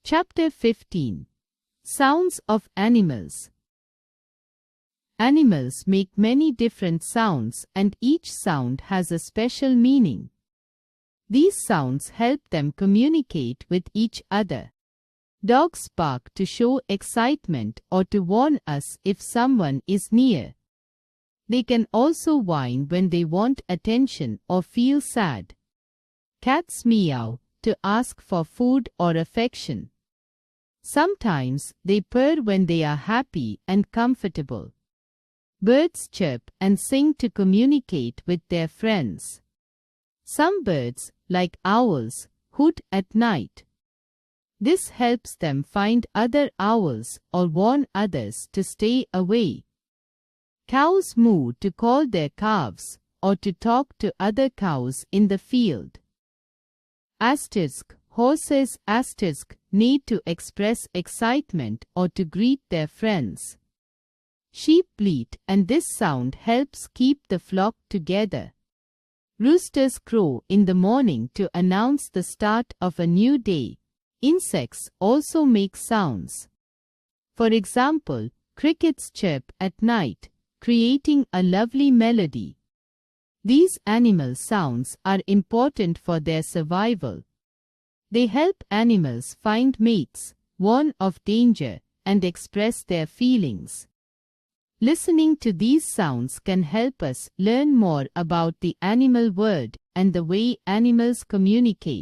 Chapter 15. Sounds of Animals. Animals make many different sounds, and each sound has a special meaning. These sounds help them communicate with each other. Dogs bark to show excitement or to warn us if someone is near. They can also whine when they want attention or feel sad. Cats meow to ask for food or affection. Sometimes they purr when they are happy and comfortable. Birds chirp and sing to communicate with their friends. Some birds, like owls, hoot at night. This helps them find other owls or warn others to stay away. Cows moo to call their calves or to talk to other cows in the field. Horses neigh to express excitement or to greet their friends. Sheep bleat, and this sound helps keep the flock together. Roosters crow in the morning to announce the start of a new day. Insects also make sounds. For example, crickets chirp at night, creating a lovely melody. These animal sounds are important for their survival. They help animals find mates, warn of danger, and express their feelings. Listening to these sounds can help us learn more about the animal world and the way animals communicate.